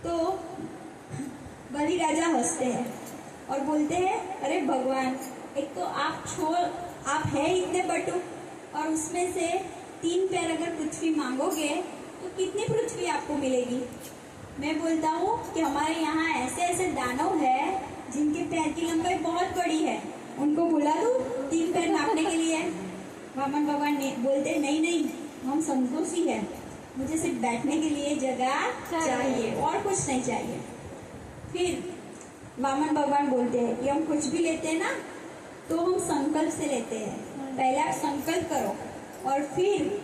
S1: तो बलि राजा हंसते हैं और बोलते हैं, अरे भगवान, एक तो आप है इतने बटु, और उसमें से 3 पैर अगर पृथ्वी मांगोगे तो कितनी पृथ्वी आपको मिलेगी। मैं बोलता हूँ कि हमारे यहाँ ऐसे ऐसे दानव है जिनके पैर की लंबाई बहुत बड़ी है, उनको बुला दूँ 3 पैर नापने के लिए। वामन भगवान बोलते नहीं, हम संतोषी है, मुझे सिर्फ बैठने के लिए जगह चाहिए और कुछ नहीं चाहिए। फिर वामन भगवान बोलते हैं कि हम कुछ भी लेते हैं ना तो हम संकल्प से लेते हैं। पहले आप संकल्प करो और फिर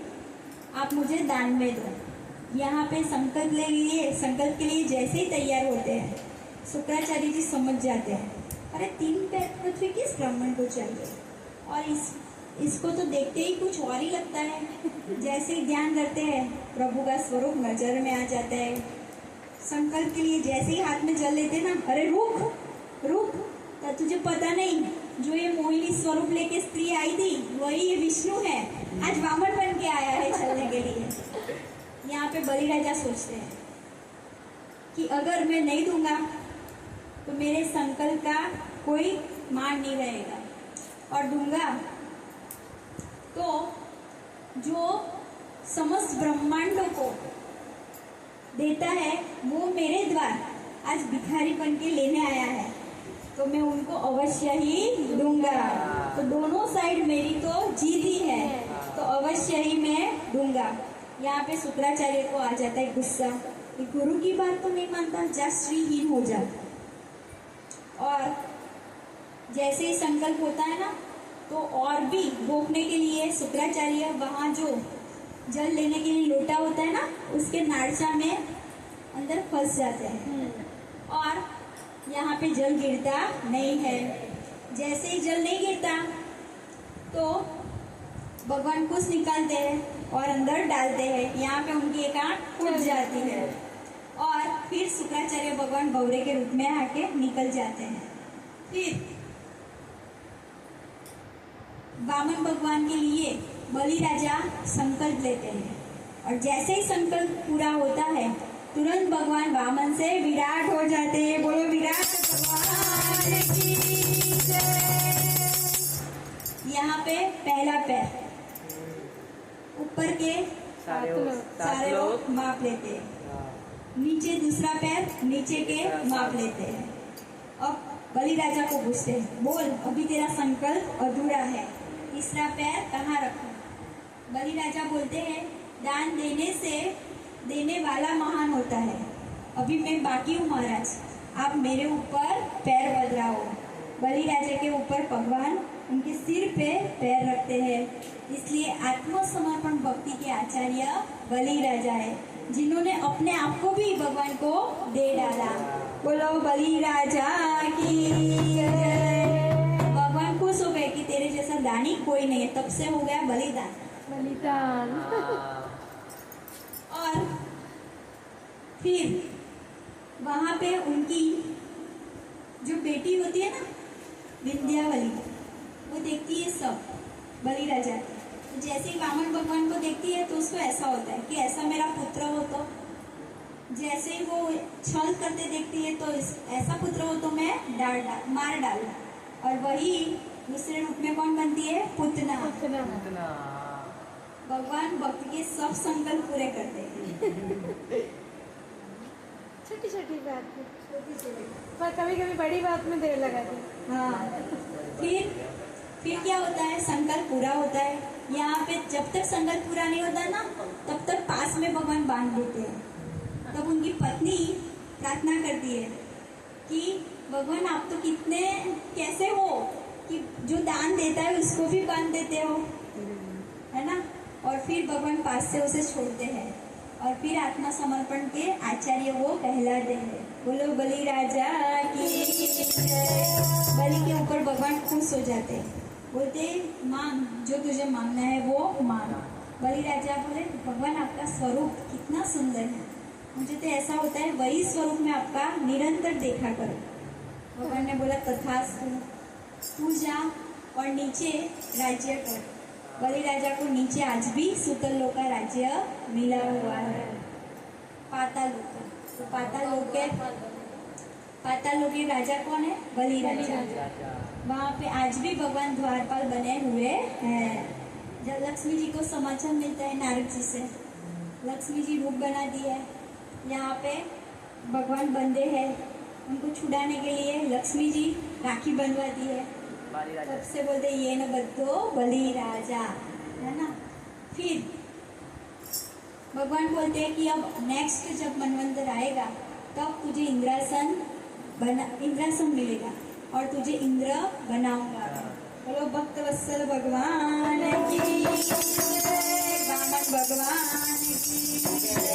S1: आप मुझे दान में दो। यहाँ पे संकल्प संकल्प के लिए जैसे ही तैयार होते हैं, शुक्राचार्य जी समझ जाते हैं, अरे 3 पैर पृथ्वी किस ब्राह्मण को चाहिए, और इसको तो देखते ही कुछ और ही लगता है। जैसे ही ध्यान करते हैं, प्रभु का स्वरूप नजर में आ जाता है। संकल्प के लिए जैसे ही हाथ में जल लेते ना, अरे रुक, तो तुझे पता नहीं, जो ये मोहिनी स्वरूप लेके स्त्री आई थी वही ये विष्णु है, आज वामन बन के आया है चलने के लिए। यहाँ पे बलि राजा सोचते हैं कि अगर मैं नहीं दूंगा तो मेरे संकल्प का कोई मान नहीं रहेगा, और दूंगा तो जो समस्त ब्रह्मांडों को देता है वो मेरे द्वार आज भिखारी बन के लेने आया है, तो मैं उनको अवश्य ही दूंगा। तो दोनों साइड मेरी तो जीत ही है, तो अवश्य ही मैं दूंगा। यहाँ पे शुक्राचार्य को आ जाता है गुस्सा, कि गुरु की बात तो नहीं मानता, जा श्रीहीन हो जा। और जैसे ही संकल्प होता है ना, तो और भी रोकने के लिए शुक्राचार्य वहाँ जो जल लेने के लिए लोटा होता है ना, उसके नाड़चा में अंदर फंस जाते हैं और यहाँ पे जल गिरता नहीं है। जैसे ही जल नहीं गिरता तो भगवान कुछ निकालते हैं और अंदर डालते हैं। यहाँ पे उनकी एक आंख फूट जाती है और फिर शुक्राचार्य भगवान भौरे के रूप में आके निकल जाते हैं। फिर वामन भगवान के लिए बलि राजा संकल्प लेते हैं और जैसे ही संकल्प पूरा होता है तुरंत भगवान वामन से विराट हो जाते हैं। बोलो विराट भगवान की जय। यहाँ पे पहला पैर ऊपर के सारे लोग माप लेते हैं, नीचे दूसरा पैर नीचे के माप लेते हैं। अब बलि राजा को पूछते हैं, बोल अभी तेरा संकल्प अधूरा है, तीसरा पैर कहाँ रखूं? बलि राजा बोलते हैं, दान देने से देने वाला महान होता है, अभी मैं बाकी हूँ महाराज, आप मेरे ऊपर पैर बदलाओ। बलि राजा के ऊपर भगवान उनके सिर पे पैर रखते हैं, इसलिए आत्मसमर्पण भक्ति के आचार्य बलि राजा है, जिन्होंने अपने आप को भी भगवान को दे डाला। बोलो बलि राजा की जय। भगवान खुश हो गए कि तेरे जैसा दानी कोई नहीं है, तब से हो गया बलिदान। और फिर वहां पे उनकी जो बेटी होती है ना विंध्यावली, वो देखती है सब बलि राजा। तो जैसे ही वामन भगवान को देखती है तो उसको ऐसा होता है कि ऐसा मेरा पुत्र हो, तो जैसे ही वो छल करते देखती है तो ऐसा पुत्र हो तो मैं मार डालूं। और वही दूसरे रूप में कौन बनती है? पुतना। भगवान भक्त के सब संकल्प पूरे करते हैं।
S3: छोटी छोटी बात में, पर कभी कभी बड़ी बात में देर लगाते हैं।
S1: हाँ, फिर क्या होता है? संकल्प पूरा होता है। यहाँ पे जब तक संकल्प पूरा नहीं होता ना, तब तक पास में भगवान बांध देते हैं। तब उनकी पत्नी प्रार्थना करती है कि भगवान आप तो कितने कैसे हो कि जो दान देता है उसको भी बांध देते हो, है ना। और फिर भगवान पास से उसे छोड़ते हैं और फिर आत्मसमर्पण के आचार्य वो कहलाते हैं। बोलो बलि राजा की जय। बलि के ऊपर भगवान खुश हो जाते हैं, बोलते मांग, जो तुझे मांगना है वो मांग। बलि राजा बोले, भगवान आपका स्वरूप कितना सुंदर है, मुझे तो ऐसा होता है वही स्वरूप में आपका निरंतर देखा करो। भगवान ने बोला तथास्तु, तू जा और नीचे राज्य कर। बलि राजा को नीचे आज भी सूतल लोक का राज्य मिला हुआ है, पाताल लोक। तो पाताल लोक के राजा कौन है? बलि राजा। वहाँ पे आज भी भगवान द्वारपाल बने हुए हैं। जब लक्ष्मी जी को समाचार मिलता है नारद जी से, लक्ष्मी जी रूप बना दी है, यहाँ पे भगवान बंदे हैं, उनको छुड़ाने के लिए लक्ष्मी जी राखी बनवा दी है। तब से बोलते ये न बद्दो बलि राजा, है ना। फिर भगवान बोलते हैं कि अब नेक्स्ट जब मनवंतर आएगा तब तुझे इंद्रासन मिलेगा और तुझे इंद्र बनाऊंगा। बोलो भक्त वत्सल भगवान की, वामन भगवान की।